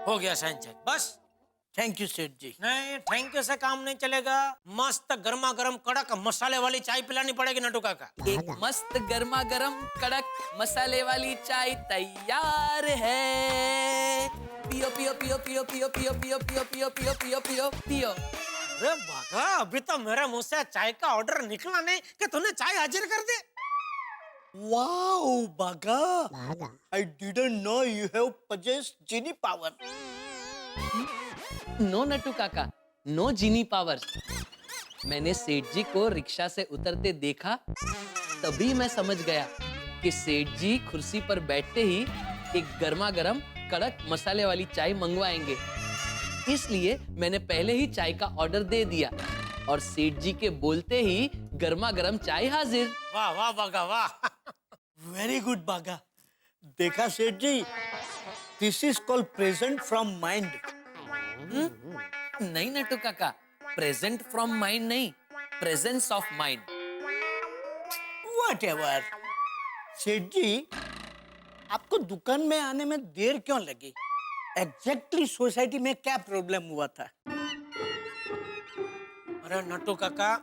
हो गया sign check बस। थैंक यू सेठ जी। नहीं थैंक यू से काम नहीं चलेगा। मस्त गर्मा गर्म कड़क मसाले वाली चाय पिलानी पड़ेगी नटू काका। एक मस्त गर्मा गर्म कड़क मसाले वाली चाय तैयार है। पियो पियो पियो पियो पियो पियो पियो पियो पियो पियो पियो पियो पियो। अरे बागा अभी तो मेरे मुंह से चाय का ऑर्डर निकला नहीं कि तूने चाय हाजिर कर दी। Wow Bagha, I didn't know you have possessed genie power. No Nattu Kaka, no genie power. मैंने सेठ जी को रिक्शा से उतरते देखा, तभी मैं समझ गया कि सेठ जी कुर्सी पर बैठते ही एक गर्मा गर्म कड़क मसाले वाली चाय मंगवाएंगे। इसलिए मैंने पहले ही चाय का ऑर्डर दे दिया और सेठ जी के बोलते ही गर्मा गर्म चाय हाजिर। वाह वाह बागा वाह। Very good Bagha. देखा सेठ जी, this is called present from mind. नहीं नट्टू काका, प्रेजेंट फ्रॉम माइंड नहीं, प्रेजेंस ऑफ माइंड। व्हाटएवर। सेठ जी, आपको दुकान में आने में देर क्यों लगी? एग्जैक्टली सोसाइटी में क्या प्रॉब्लम हुआ था? अरे नट्टू काका,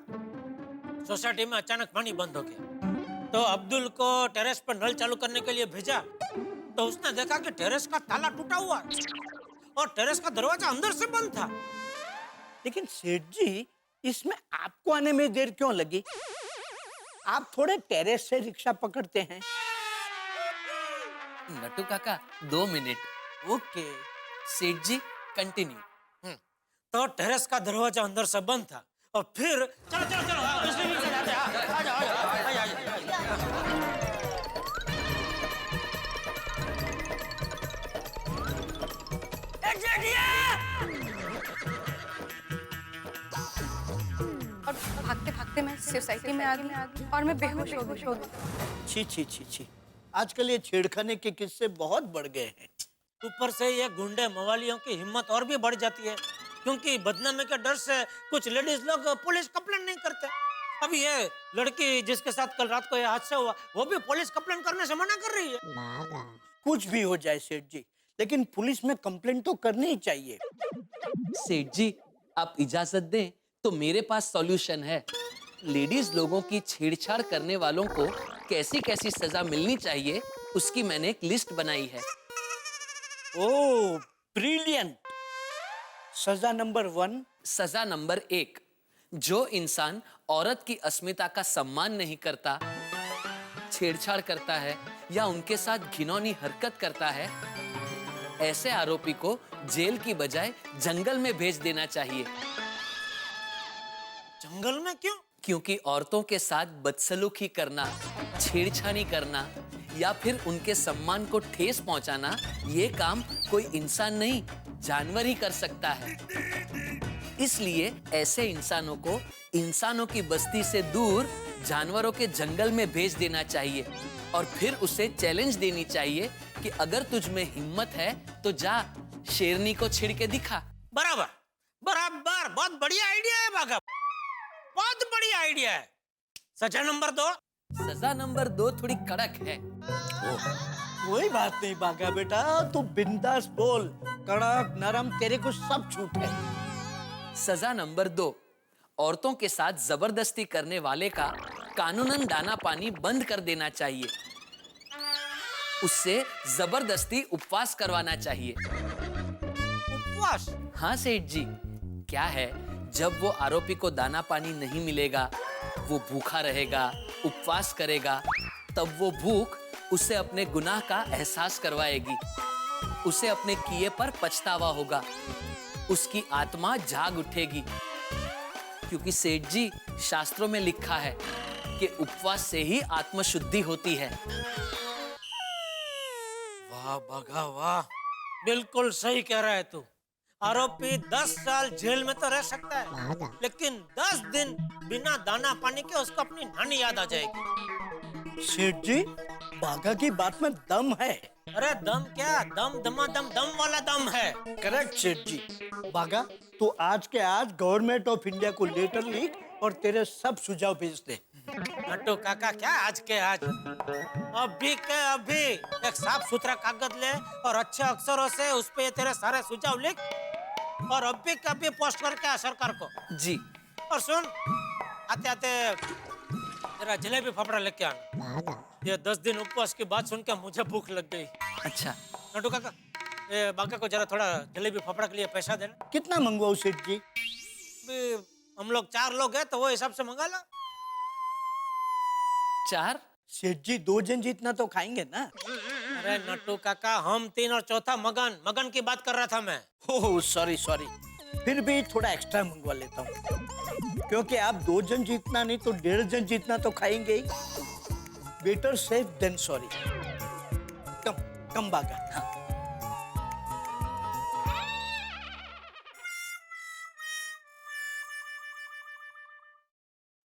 सोसाइटी में अचानक पानी बंद हो गया तो अब्दुल को टेरेस पर नल चालू करने के लिए भेजा तो उसने देखा कि टेरेस का ताला टूटा हुआ और टेरेस का दरवाजा अंदर से बंद था। लेकिन सेठ जी, इसमें आपको आने में देर क्यों लगी? आप थोड़े टेरेस से रिक्शा पकड़ते हैं। नट्टू काका 2 मिनट। ओके। सेठ जी कंटिन्यू। तो टेरेस का दरवाजा अंदर से बंद था और फिर चलो चलो चलो इसमें भी चले आते हैं, आ जाओ आ जाओ आ जाओ। और भागते भागते मैं सोसाइटी में आ गई और मैं बेहोश हो गई। छी छी छी छी, आजकल ये छेड़खानी के किस्से बहुत बढ़ गए हैं। ऊपर से ये गुंडे मवालियों की हिम्मत और भी बढ़ जाती है क्योंकि बदनामी के डर से कुछ लेडीज लोग पुलिस कंप्लेंट नहीं करते। अभी ये लड़की जिसके साथ कल रात को ये हादसा हुआ वो भी पुलिस कंप्लेंट करने से मना कर रही है। कुछ भी हो जाए सेठ जी, लेकिन पुलिस में कंप्लेंट तो करनी ही चाहिए। सेठ जी आप इजाजत दें तो मेरे पास सॉल्यूशन है। लेडीज लोगों की छेड़छाड़ करने वालों को कैसी कैसी सजा मिलनी चाहिए उसकी मैंने एक लिस्ट बनाई है। ओह ब्रिलियंट। सजा नंबर 1। सजा नंबर 1, जो इंसान औरत की अस्मिता का सम्मान नहीं करता, छेड़छाड़ करता है या उनके साथ घिनौनी हरकत करता है, ऐसे आरोपी को जेल की बजाय जंगल में भेज देना चाहिए। जंगल में क्यों? क्योंकि औरतों के साथ बदसलूकी करना, छेड़छाड़ी करना या फिर उनके सम्मान को ठेस पहुंचाना, ये काम कोई इंसान नहीं जानवर ही कर सकता है। इसलिए ऐसे इंसानों को इंसानों की बस्ती से दूर जानवरों के जंगल में भेज देना चाहिए और फिर उसे चैलेंज देनी चाहिए कि अगर तुझ में हिम्मत है तो जा शेरनी को छिड़ के दिखा। बराबर बराबर, बहुत बढ़िया आइडिया है बागा, बहुत बढ़िया आइडिया है। सजा नंबर 2। सजा नंबर 2 थोड़ी कड़क है। कोई बात नहीं बागा बेटा, तू बिंदास बोल। कड़क नरम तेरे को सब छूट है। सजा नंबर 2, औरतों के साथ जबरदस्ती करने वाले का कानूनन दाना पानी बंद कर देना चाहिए। उससे जबरदस्ती उपवास करवाना चाहिए। उपवास? हाँ सेठ जी, क्या है, जब वो आरोपी को दाना पानी नहीं मिलेगा, वो भूखा रहेगा, उपवास करेगा, तब वो भूख उसे अपने गुनाह का एहसास करवाएगी। उसे अपने किए पर पछतावा होगा, उसकी आत्मा जाग उठेगी। क्योंकि सेठ जी, शास्त्रों में लिखा है कि उपवास से ही आत्मशुद्धि होती है। वाह बागा वाह, बिल्कुल सही कह रहा है तू। आरोपी 10 साल जेल में तो रह सकता है, लेकिन 10 दिन बिना दाना पानी के उसको अपनी नानी याद आ जाएगी। सेठ जी, बागा की बात में दम है। अरे दम क्या, दम दमादम दम वाला दम है। करेक्ट सेठ जी। बागा, तू आज के आज गवर्नमेंट ऑफ इंडिया को लेटर लिख और तेरे सब सुझाव भेज दे। नट्टू काका क्या आज के आज, अभी के अभी एक साफ सुथरा कागज ले और अच्छे अक्षरों से उस पे तेरे सारे सुझाव लिख और अभी के अभी पोस्ट करके आ सरकार को। जी। और सुन, आते आते तेरा जलेबी फाफड़ा लेके आना। ये 10 दिन उपवास की बात सुन के मुझे भूख लग गई। अच्छा। नट्टू काका, ये बाका को जरा थोड़ा जलेबी फाफड़ा के लिए पैसा देना। कितना मंगवाऊं सेठ जी? भी हम लोग 4 लोग हैं तो वो हिसाब से मंगा लो। 4? सेठ जी 2 जन जितना तो खाएंगे ना? अरे नट्टू काका, हम 3 और चौथा मगन, मगन की बात कर रहा था मैं। ओह सॉरी सॉरी, फिर भी थोड़ा एक्स्ट्रा मंगवा लेता हूँ, क्योंकि आप 2 जन जितना नहीं तो 1.5 जन जितना तो खाएंगे ही। Better safe than sorry. कम कम बागा। हाँ।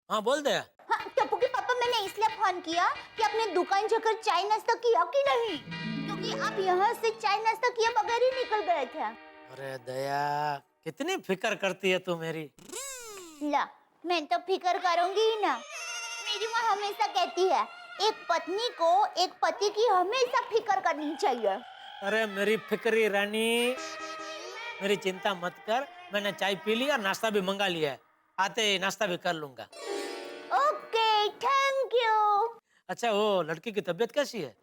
हाँ बोल दे। हाँ, टप्पू के पापा, मैंने इसलिए फोन किया कि अपने दुकान जाकर चाय नाश्ता किया कि नहीं, क्योंकि आप यहाँ से चाय नाश्ता किए बगैर ही निकल गए थे। अरे दया, कितनी फिक्र करती है तू मेरी। ला, मैं तो फिक्र करूंगी ही ना। मेरी माँ हमेशा कहती है एक पत्नी को एक पति की हमेशा फिक्र करनी चाहिए। अरे मेरी फिक्री रानी, मेरी चिंता मत कर, मैंने चाय पी लिया, नाश्ता भी मंगा लिया है, आते ही नाश्ता भी कर लूंगा। Okay, thank you. अच्छा, वो लड़की की तबीयत कैसी है?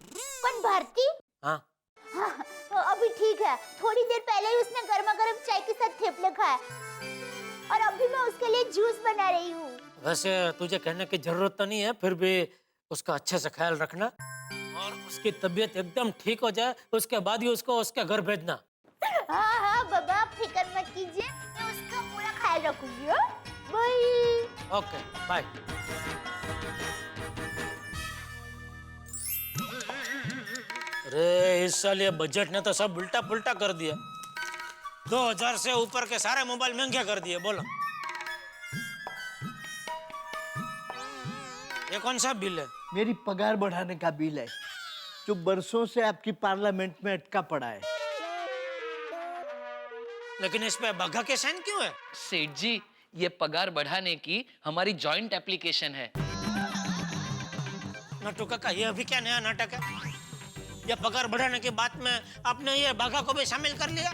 कौन, भारती? हाँ। हाँ, अभी ठीक है। थोड़ी देर पहले ही उसने गर्मा गर्म चाय के साथ थेपले खाए और अभी मैं उसके लिए जूस बना रही हूँ। वैसे तुझे कहने की जरूरत तो नहीं है, फिर भी उसका अच्छे से ख्याल रखना और उसकी तबीयत एकदम ठीक हो जाए उसके बाद ही उसको उसके घर भेजना। हाँ हाँ बाबा, आप फिक्र मत कीजिए, मैं उसका पूरा ख्याल रखूंगी। बाय। Okay bye. अरे इस साल ये बजट ने तो सब उल्टा पुल्टा कर दिया। 2000 से ऊपर के सारे मोबाइल महंगे कर दिए। बोलो ये कौन सा बिल है? मेरी पगार बढ़ाने का बिल है, जो बरसों से आपकी पार्लियामेंट में अटका पड़ा है। लेकिन इस पे बग्घा के साइन क्यों है? सेठ जी, ये पगार बढ़ाने की हमारी जॉइंट एप्लीकेशन है। नट्टू काका, ये अभी क्या नया नाटक है? ये पगार बढ़ाने की बात में आपने ये बाघा को भी शामिल कर लिया?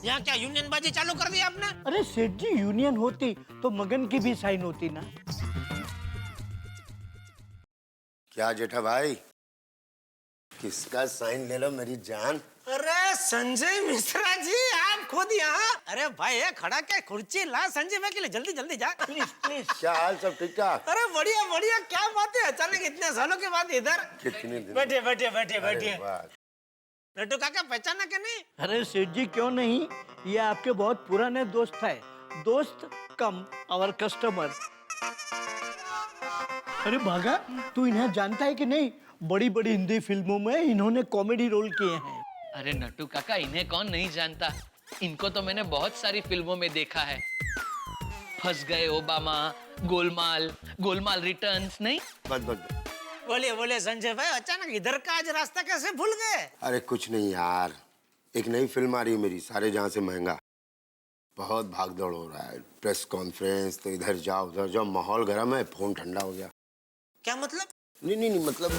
यहाँ क्या यूनियन बाजी चालू कर दी आपने? अरे सेठ जी, यूनियन होती तो मगन की भी साइन होती ना। क्या जेठा भाई, किसका साइन ले लो मेरी जान? अरे संजय मिश्रा जी, आप खुद यहाँ? अरे भाई, ये खड़ा क्या कुर्सी ला संजय भाई के लिए, जल्दी जल्दी जा। Please please. क्या हाल, सब ठीक ठाक? अरे बढ़िया बढ़िया, क्या बात है, अचानक इतने सालों के बाद इधर? कितने दिन? बैठिए बैठिए बैठिए अरे बैठिए। वाह। नट्टू काका, पहचाना क्या नहीं? अरे सेठ जी क्यों नहीं, ये आपके बहुत पुराने दोस्त है, दोस्त कम और कस्टमर। अरे भागा, तू इन्हें जानता है कि नहीं? बड़ी बड़ी हिंदी फिल्मों में इन्होंने कॉमेडी रोल किए हैं। अरे नट्टू काका, इन्हें कौन नहीं जानता, इनको तो मैंने बहुत सारी फिल्मों में देखा है। फंस गए ओबामा, गोलमाल, गोलमाल रिटर्न्स। नहीं? बस बस। बोलिए बोलिए संजय भाई, अचानक इधर का आज रास्ता कैसे भूल गए? अरे कुछ नहीं यार, एक नई फिल्म आ रही है मेरी, सारे जहां से महंगा। बहुत भागदौड़ हो रहा है, प्रेस कॉन्फ्रेंस, तो इधर जाओ उधर जाओ, माहौल गर्म है, फोन ठंडा हो गया। क्या मतलब? नहीं मतलब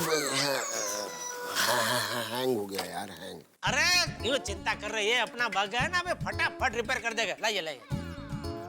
हैंग हो गया यार, हैंग। अरे क्यों चिंता कर रही है, अपना बागा है ना, अबे फटाफट रिपेयर कर देगा। लाइए लाइए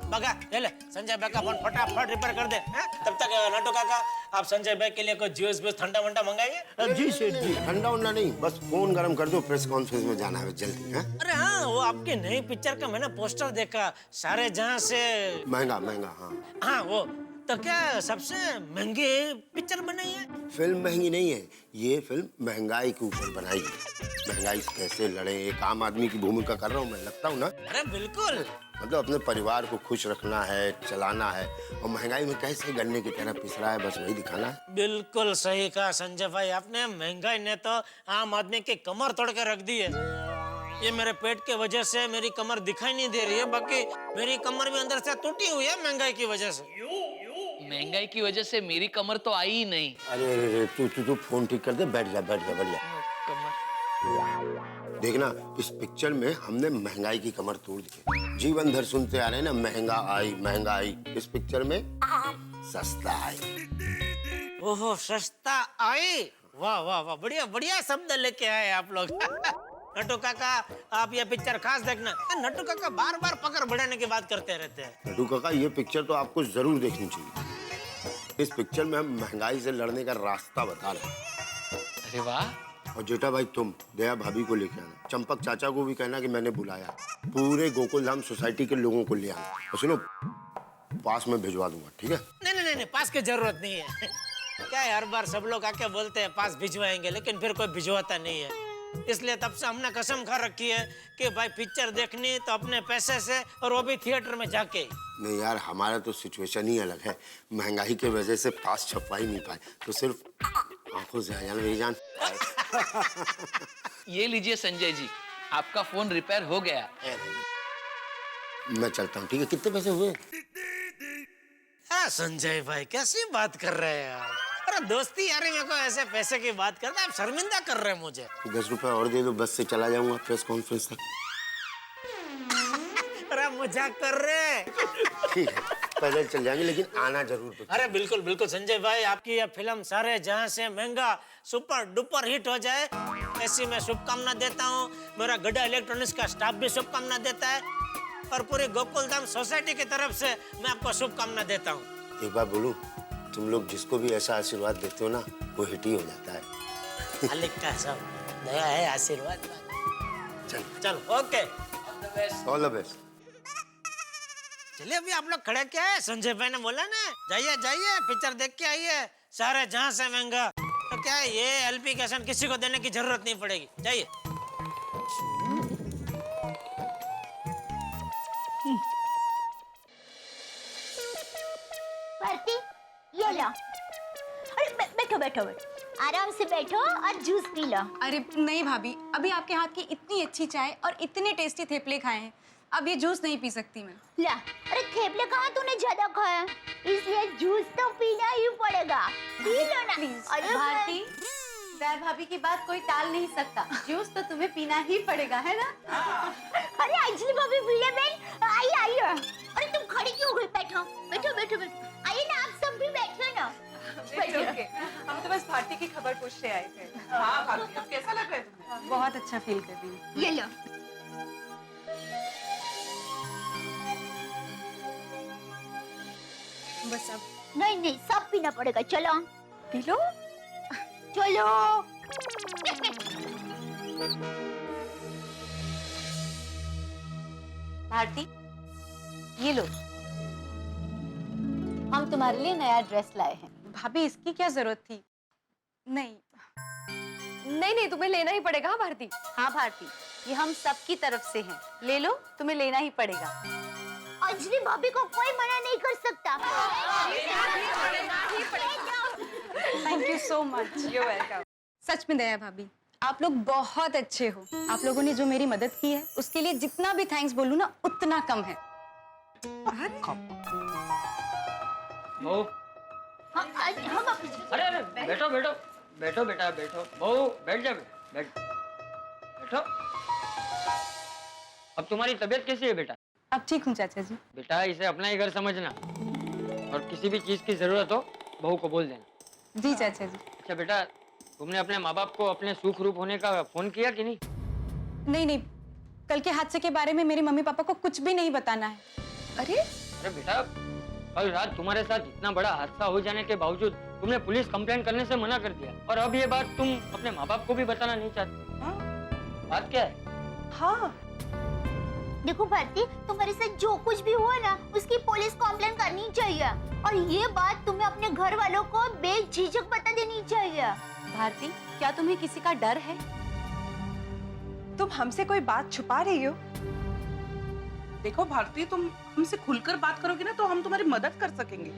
बागा, ले ले संजय भाई का फोन फटाफट रिपेयर कर दे। तब तक नट्टू काका, आप संजय भाई के लिए कोई जूस बूस ठंडा वंडा मंगाइए। जी सेठ जी। ठंडा उंडा नहीं, बस फोन गर्म कर दो, प्रेस कॉन्फ्रेंस में जाना है जल्दी। है? अरे हाँ, वो आपकी नई पिक्चर का मैंने पोस्टर देखा, सारे जहां से महंगा महंगा। हाँ हाँ, वो तो क्या सबसे महंगी पिक्चर बनाई है? फिल्म महंगी नहीं है, ये फिल्म महंगाई के ऊपर बनाई है। महंगाई से कैसे लड़े, एक आम आदमी की भूमिका कर रहा हूँ मैं, लगता हूँ ना? अरे बिल्कुल। मतलब अपने परिवार को खुश रखना है, चलाना है, और महंगाई में कैसे गन्ने की तरह पिस रहा है, बस वही दिखाना है। बिल्कुल सही कहा संजय भाई आपने, महंगाई ने तो आम आदमी की कमर तोड़ के रख दी है। ये मेरे पेट के वजह से मेरी कमर दिखाई नहीं दे रही है, बाकी मेरी कमर भी अंदर से टूटी हुई है महंगाई की वजह से। महंगाई की वजह से मेरी कमर तो आई ही नहीं। अरे तू फोन ठीक कर दे, बैठ जा बढ़िया। कमर देखना, इस पिक्चर में हमने महंगाई की कमर तोड़ दी है। जीवन भर सुनते आ रहे हैं ना, महंगा आई। इस पिक्चर में सस्ता आई। ओहो, सस्ता आई। वाह वाह वाह, बढ़िया बढ़िया शब्द लेके आए आप लोग। नट्टू काका, आप ये पिक्चर खास देखना। नट्टू काका बार बार पकड़ बढ़ाने की बात करते रहते हैं। नट्टू काका, ये पिक्चर तो आपको जरूर देखनी चाहिए। इस पिक्चर में हम महंगाई से लड़ने का रास्ता बता रहे हैं। अरे वाह। और जेठा भाई, तुम दया भाभी को लेके आना, चंपक चाचा को भी कहना कि मैंने बुलाया, पूरे गोकुलधाम सोसाइटी के लोगों को ले आना। और सुनो, पास में भिजवा दूंगा, ठीक है? नहीं, पास की जरूरत नहीं है। क्या है, हर बार सब लोग आके बोलते हैं पास भिजवाएंगे, लेकिन फिर कोई भिजवाता नहीं है। इसलिए तब से हमने कसम खा रखी है कि भाई पिक्चर देखनी तो अपने पैसे से, और वो भी थिएटर में जाके। नहीं यार, हमारा तो सिचुएशन ही अलग है। महंगाई की वजह से पास छपवा ही नहीं पाए, तो सिर्फ आंखों से आया मेरी जान। ये लीजिए संजय जी, आपका फोन रिपेयर हो गया। मैं चलता हूँ, ठीक है? कितने पैसे हुए? हाँ संजय भाई, कैसी बात कर रहे हैं यार? अरे दोस्ती यारी में को ऐसे पैसे की बात करते हैं, आप शर्मिंदा कर रहे हैं मुझे। 10 रुपए और दे दो, बस से चला जाऊंगा प्रेस कॉन्फ्रेंस तक। अरे मजाक कर रहे हैं। ठीक है, पैदल चल जाएंगे, लेकिन आना जरूर। अरे बिल्कुल बिल्कुल संजय भाई, आपकी ये फिल्म सारे जहां से महंगा सुपर डुपर हिट हो जाए, ऐसी मैं शुभकामना देता हूँ। मेरा गड्ढा इलेक्ट्रॉनिक्स का स्टाफ भी शुभकामना देता है, और पूरी गोकुलधाम सोसाइटी की तरफ से मैं आपको शुभकामना देता हूँ। एक बार बोलूं, तुम लोग जिसको भी ऐसा आशीर्वाद देते हो ना, वो हिट ही हो जाता है। मालिक का सब दया है, आशीर्वाद। चल चलो, ओके, ऑल द बेस्ट। चलिए अभी आप लोग खड़े क्या है? संजय भाई ने बोला ना, जाइए जाइए पिक्चर देख के आइए, सारे जहां से महंगा। तो क्या है, ये एलपी कैसेट किसी को देने की जरूरत नहीं पड़ेगी, जाइए। भारती, ये लो। अरे बैठो बैठो बैठो, आराम से बैठो और जूस पी लो। अरे नहीं भाभी, अभी आपके हाथ की इतनी अच्छी चाय और इतने टेस्टी थेपले खाए हैं, अब ये जूस नहीं पी सकती मैं। ला, अरे थेपले कहाँ तूने ज्यादा खाया, इसलिए जूस तो पीना ही पड़ेगा। पी लो ना। अरे भारती, दया भाभी की बात कोई टाल नहीं सकता, जूस तो तुम्हें पीना ही पड़ेगा, है ना? अरे अंजलि भाभी, पीले बहन, आइए आइए। अरे तुम खड़ी क्यों हुई? बैठो बैठो बैठो बैठो, आइए ना, आप सब भी बैठो ना। हम तो बस भारती की खबर पूछने आए थे। हाँ भाभी, अब कैसा लग रहा है तुम्हें? बहुत अच्छा फील कर रही हूँ। ये लो। बस अब नहीं नहीं, सब पीना पड़ेगा, चलो पी लो। चलो। भारती, ये लो, हम तुम्हारे लिए नया ड्रेस लाए हैं। भाभी इसकी क्या जरूरत थी? नहीं नहीं, तुम्हें लेना ही पड़ेगा। हाँ भारती, हाँ भारती, ये हम सबकी तरफ से हैं, ले लो, तुम्हें लेना ही पड़ेगा। अंजलि भाभी को कोई मना नहीं कर सकता। Thank you so much. You're welcome। सच में दया भाभी, आप लोग बहुत अच्छे हो। आप लोगों ने जो मेरी मदद की है, उसके लिए जितना भी थैंक्स बोलूं ना, उतना कम है। बहू, हम अपनी अरे अरे बैठो बैठो बैठो बेटा, बैठो बहू, बैठ जा, बैठो। अब तुम्हारी तबीयत कैसी है बेटा? अब ठीक हूँ चाचा जी। बेटा, इसे अपना ही घर समझना, और किसी भी चीज की जरूरत हो बहू को बोल देना। जी चाचा जी। अच्छा बेटा, तुमने अपने माँ बाप को अपने सुख रूप होने का फोन किया कि नहीं? नहीं, कल के हादसे के बारे में मेरे मम्मी पापा को कुछ भी नहीं बताना है। अरे बेटा, कल रात तुम्हारे साथ इतना बड़ा हादसा हो जाने के बावजूद तुमने पुलिस कंप्लेंट करने से मना कर दिया, और अब ये बात तुम अपने माँ बाप को भी बताना नहीं चाहते। बात क्या है? हाँ, देखो भारती, तुम्हारे साथ जो कुछ भी हुआ ना, उसकी पुलिस कंप्लेन करनी चाहिए, और ये बात तुम्हें अपने घर वालों को बेझिझक बता देनी चाहिए। भारती, क्या तुम्हें किसी का डर है? तुम हमसे कोई बात छुपा रही हो? देखो भारती, तुम हमसे खुलकर बात करोगे ना, तो हम तुम्हारी मदद कर सकेंगे।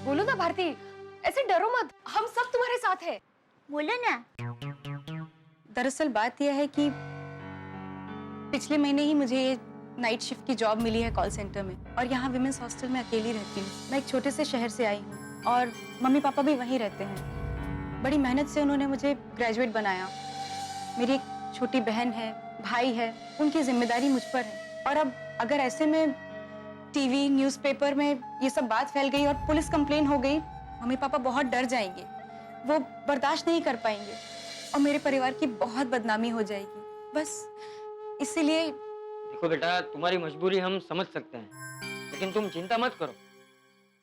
बोलो ना भारती, ऐसे डरो मत, हम सब तुम्हारे साथ हैं। बोलो ना। दरअसल बात यह है कि पिछले महीने ही मुझे ये नाइट शिफ्ट की जॉब मिली है कॉल सेंटर में, और यहाँ विमेंस हॉस्टल में अकेली रहती हूँ। मैं एक छोटे से शहर से आई हूँ, और मम्मी पापा भी वहीं रहते हैं। बड़ी मेहनत से उन्होंने मुझे ग्रेजुएट बनाया। मेरी एक छोटी बहन है, भाई है, उनकी जिम्मेदारी मुझ पर है। और अब अगर ऐसे में टीवी न्यूज़पेपर में ये सब बात फैल गई और पुलिस कंप्लेन हो गई, मम्मी पापा बहुत डर जाएंगे, वो बर्दाश्त नहीं कर पाएंगे और मेरे परिवार की बहुत बदनामी हो जाएगी। बस इसीलिए। देखो बेटा, तुम्हारी मजबूरी हम समझ सकते हैं, लेकिन तुम चिंता मत करो।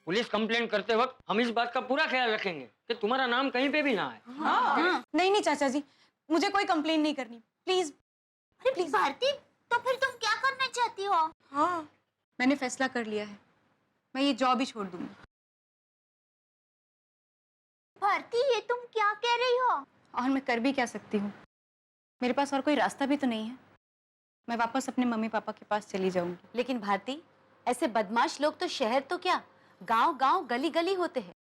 पुलिस कंप्लेंट करते वक्त हम इस बात का पूरा ख्याल रखेंगे कि तुम्हारा नाम कहीं पे भी ना आए। नहीं नहीं चाचा जी, मुझे कोई कंप्लेन नहीं करनी, प्लीज। अरे प्लीज भारती, तो फिर तुम क्या करना चाहती हो? हाँ, मैंने फैसला कर लिया है, मैं ये जॉब ही छोड़ दूंगी। भारती, ये तुम क्या कह रही हो? और मैं कर भी क्या सकती हूँ, मेरे पास और कोई रास्ता भी तो नहीं है। मैं वापस अपने मम्मी पापा के पास चली जाऊंगी। लेकिन भारती, ऐसे बदमाश लोग तो शहर तो क्या, गांव गांव गली गली होते हैं।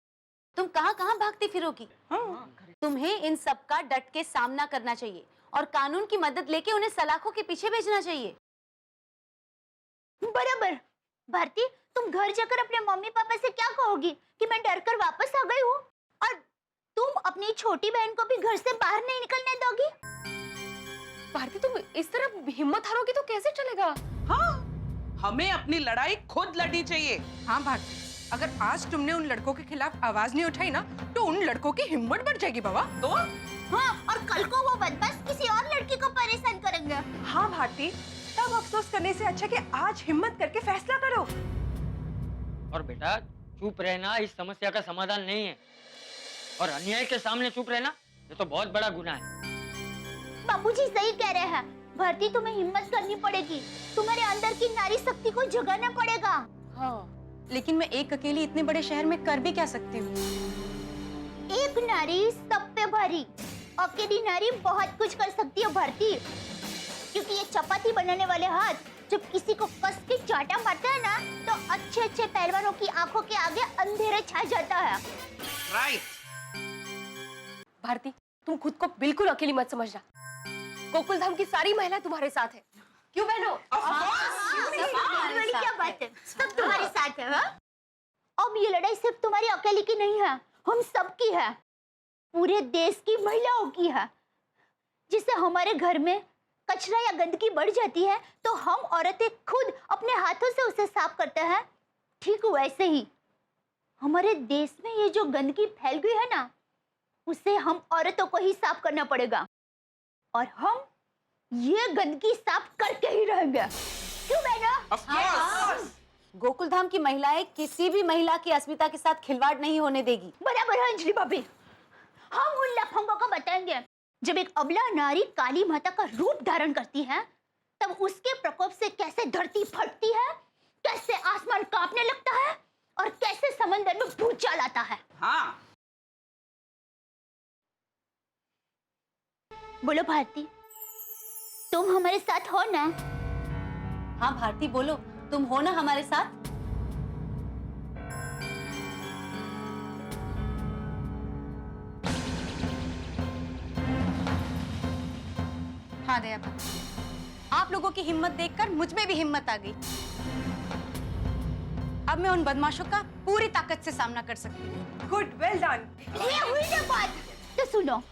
तुम कहाँ कहाँ भागती फिरोगी? तुम्हें इन सब का डट के सामना करना चाहिए और कानून की मदद लेके उन्हें सलाखों के पीछे भेजना चाहिए। बराबर। भारती, तुम घर जाकर अपने मम्मी पापा से क्या कहोगी कि मैं डर कर वापस आ गई हूँ, और तुम अपनी छोटी बहन को भी घर से बाहर नहीं निकलने दोगी? भारती, तुम इस तरह हिम्मत हारोगी तो कैसे चलेगा? हाँ, हमें अपनी लड़ाई खुद लड़नी चाहिए। हाँ भारती, अगर आज तुमने उन लड़कों के खिलाफ आवाज नहीं उठाई ना, तो उन लड़कों की हिम्मत बढ़ जाएगी बाबा। तो हाँ, और कल को वो बदमाश किसी और लड़की को परेशान करेंगे। हाँ भारती, तब अफसोस करने से अच्छा कि आज हिम्मत करके फैसला करो। और बेटा, चुप रहना इस समस्या का समाधान नहीं है, और अन्याय के सामने चुप रहना ये तो बहुत बड़ा गुनाह है। बाबूजी सही कह रहे हैं। भारती, तुम्हें हिम्मत करनी पड़ेगी, तुम्हारे अंदर की नारी शक्ति को जगाना पड़ेगा। हाँ, लेकिन मैं एक अकेली इतने बड़े शहर में कर भी क्या सकती हूँ? एक नारी सब पे भारी, अकेली नारी बहुत कुछ कर सकती है भारती, क्योंकि ये चपाती बनाने वाले हाथ जब किसी को कस के चाटा मारता है ना, तो अच्छे अच्छे पहलवानों की आंखों के आगे अंधेरा छा जाता है। राइट। भारती, तुम खुद को बिल्कुल अकेली मत समझना। गोकुलधाम की सारी महिलाएं तुम्हारे साथ है। क्यों बहनों? वाली क्या बात है, सब तुम्हारे साथ है। हाँ? अब ये लड़ाई सिर्फ तुम्हारी अकेली की नहीं है, हम सबकी है, पूरे देश की महिलाओं की है। जिससे हमारे घर में कचरा या गंदगी बढ़ जाती है तो हम औरतें खुद अपने हाथों से उसे साफ करते हैं। ठीक वैसे ही हमारे देश में ये जो गंदगी फैल गई है ना, उसे हम औरतों को ही साफ करना पड़ेगा, और हम ये गंदगी साफ करके ही रहेंगे। क्यों बहना? गोकुलधाम की महिलाएं किसी भी महिला की अस्मिता के साथ खिलवाड़ नहीं होने देगी। बराबर है अंजलि भाभी, हम उन लफंगों को बताएंगे जब एक अबला नारी काली माता का रूप धारण करती है, तब उसके प्रकोप से कैसे धरती फटती है, कैसे आसमान कांपने लगता है, और कैसे समंदर में भूचाल आता है। हाँ, बोलो भारती, तुम हमारे साथ हो ना? हाँ भारती, बोलो, तुम हो ना हमारे साथ? हाँ दया भाभी, आप लोगों की हिम्मत देखकर मुझ में भी हिम्मत आ गई। अब मैं उन बदमाशों का पूरी ताकत से सामना कर सकती हूँ। Good, well done. ये हुई ना बात। तो सुनो,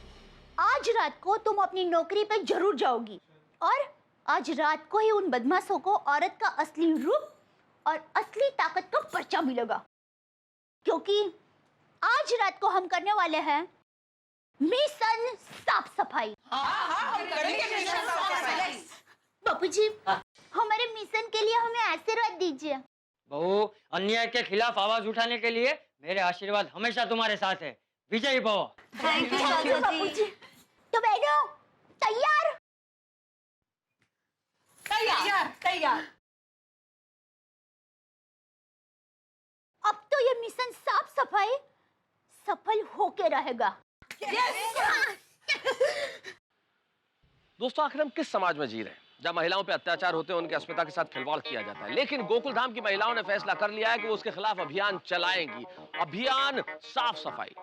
आज रात को तुम अपनी नौकरी पे जरूर जाओगी, और आज रात को ही उन बदमाशों को औरत का असली रूप और असली ताकत का पर्चा मिलेगा, क्योंकि आज रात को हम करने वाले हैं मिशन साफ सफाई। बापूजी, हमारे मिशन के लिए हमें आशीर्वाद दीजिए। बहू, अन्याय के खिलाफ आवाज उठाने के लिए मेरे आशीर्वाद हमेशा तुम्हारे साथ है। विजयी भव। थैंक यू बापूजी। तो बहनों, तैयार? तैयार। अब तो ये मिशन साफ सफाई सफल होके रहेगा। दोस्तों, आखिर हम किस समाज में जी रहे हैं जब महिलाओं पे अत्याचार होते हैं, उनकी अस्मिता के साथ खिलवाड़ किया जाता है। लेकिन गोकुलधाम की महिलाओं ने फैसला कर लिया है कि वो उसके खिलाफ अभियान चलाएंगी, अभियान साफ सफाई।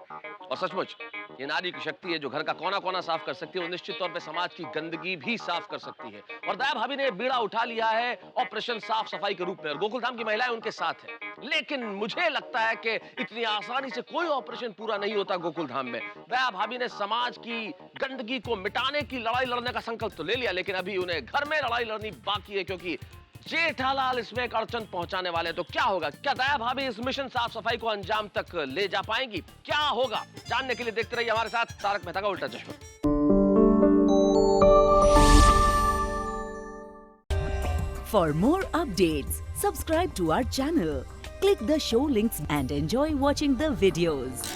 और सचमुच ये नारी की शक्ति है जो घर का कोना कोना साफ कर सकती है, वो निश्चित तौर पे समाज की गंदगी भी साफ कर सकती है। और दया भाभी ने बीड़ा उठा लिया है ऑपरेशन साफ सफाई के रूप में, और गोकुलधाम की महिलाएं उनके साथ हैं। लेकिन मुझे लगता है कि इतनी आसानी से कोई ऑपरेशन पूरा नहीं होता गोकुलधाम में। दया भाभी ने समाज की गंदगी को मिटाने की लड़ाई लड़ने का संकल्प तो ले लिया, लेकिन अभी उन्हें घर में लड़ाई लड़नी बाकी है, क्योंकि जेठालाल इसमें एक अड़चन पहुंचाने वाले हैं, तो क्या होगा? क्या दया भाभी इस मिशन साफ सफाई को अंजाम तक ले जा पाएंगी? क्या होगा जानने के लिए देखते रहिए हमारे साथ तारक मेहता का उल्टा चश्मा। For more updates, subscribe to our channel, click the show links and enjoy watching the videos.